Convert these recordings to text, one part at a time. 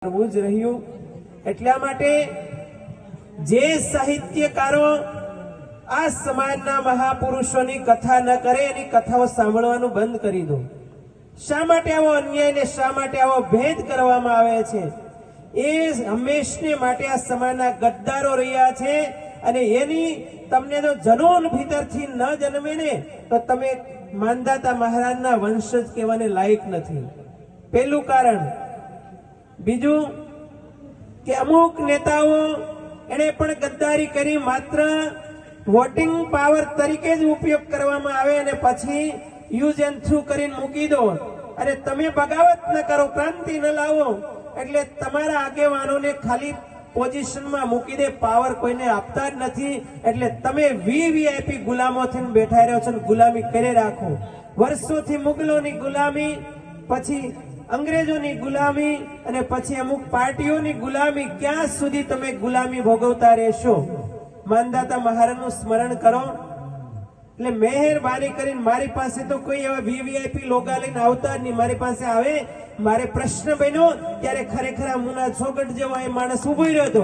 કરવું જ રહ્યું। એટલા માટે જે સાહિત્યકારો આ સમાજના મહાપુરુષોની કથા ન કરે એની કથાઓ સાંભળવાનું બંધ કરી દો। શા માટે આવો અન્યાય ને શા માટે આવો ભેદ કરવામાં આવે છે? એ હંમેશને માટે આ સમાજના ગદ્દારો રહ્યા છે અને એની તમને જો જનૂન ભીતરથી ન જન્મે ને તો તમે માંધાતા મહારાજના વંશજ કહેવાને લાયક નથી। પહેલું કારણ। બીજું કે અમુક નેતાઓ એને પણ ગદ્દારી કરી માત્ર વોટિંગ પાવર તરીકે જ ઉપયોગ કરવામાં આવે અને પછી યુઝ એન્ડ થ્રુ કરીને મૂકી દો અને તમે બગાવત ન કરો, ક્રાંતિ ન લાવો એટલે તમારા આગેવાનોને ખાલી પોઝિશનમાં મૂકી દે, પાવર કોઈને આપતા જ નથી। એટલે તમે વીવીઆઈપી ગુલામો થઈને બેઠા રહ્યો છો, ગુલામી કરી રાખો। વર્ષોથી મુગલોની ગુલામી, પછી અંગ્રેજોની ગુલામી અને પછી અમુક પાર્ટીઓની ગુલામી, ક્યાં સુધી તમે ગુલામી ભોગવતા રહેશો? માંધાતા મહારાજનું સ્મરણ કરો। એટલે મહેરબાની કરીને મારી પાસે તો કોઈ એવા વીવીઆઈપી લોગા લઈને આવતા જ નહીં। મારી પાસે આવે, મારે પ્રશ્ન બન્યો ત્યારે ખરેખર મુના છોગટ જેવો એ માણસ ઉભો રહ્યો હતો,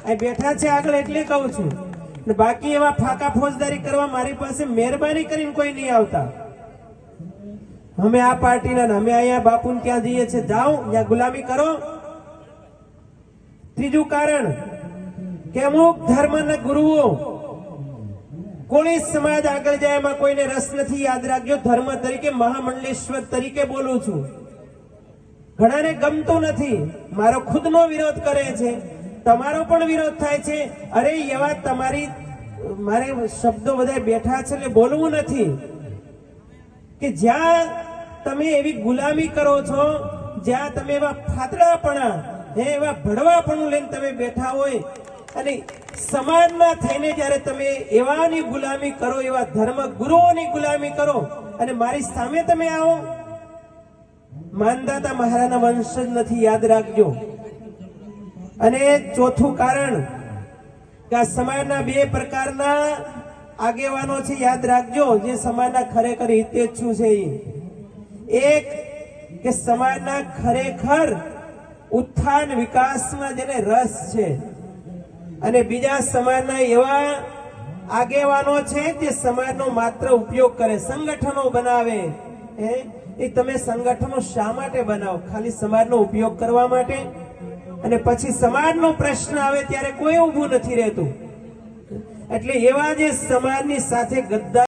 અહીં બેઠા છે આગળ એટલે કહું છું। બાકી એવા ફાકા ફોજદારી કરવા મારી પાસે મહેરબાની કરીને કોઈ નહીં આવતા। અમે આ પાર્ટીના, અમે અહીંયા બાપુ ક્યાં જઈએ છીએ, જાઓ ત્યાં ગુલામી કરો। ત્રીજું કારણ કે અમુક ધર્મના ગુરુઓ કોળી સમાજ આગળ જાય એમાં કોઈને રસ નથી। યાદ રાખજો, ધર્મ તરીકે મહામંડલેશ્વર તરીકે બોલું છું, ઘણાને ગમતું નથી, મારો ખુદનો વિરોધ કરે છે, તમારો પણ વિરોધ થાય છે। અરે એવા તમારી મારે શબ્દો બધા બેઠા છે એટલે બોલવું નથી કે જ્યાં તમે એવી ગુલામી કરો છો, જ્યાં તમે એવા ફાતડાપણા, એવા ભડવાપણું લઈને તમે બેઠા હોય અને સમાજના થઈને જ્યારે તમે એવાની ગુલામી કરો, એવા ધર્મ ગુરુઓની ગુલામી કરો અને મારી સામે તમે આવો, માંધાતા મહારાજના વંશ જ નથી, યાદ રાખજો। અને ચોથું કારણ કે આ સમાજના બે પ્રકારના આગેવાનો છે, યાદ રાખજો, જે સમાજના ખરેખર હિતેચ્છુ છે। એક કે સમાજના ખરેખર ઉત્થાન વિકાસમાં જેને રસ છે અને બીજા સમાજના એવા આગેવાનો છે જે સમાજનો માત્ર ઉપયોગ કરે, સંગઠનો બનાવે। એ તમે સંગઠનો શા માટે બનાવો? ખાલી સમાજનો ઉપયોગ કરવા માટે? અને પછી સમાજનો પ્રશ્ન આવે ત્યારે કોઈ ઊભું નથી રહેતું। એટલે એવા જે સમાજની સાથે ગદ્દાર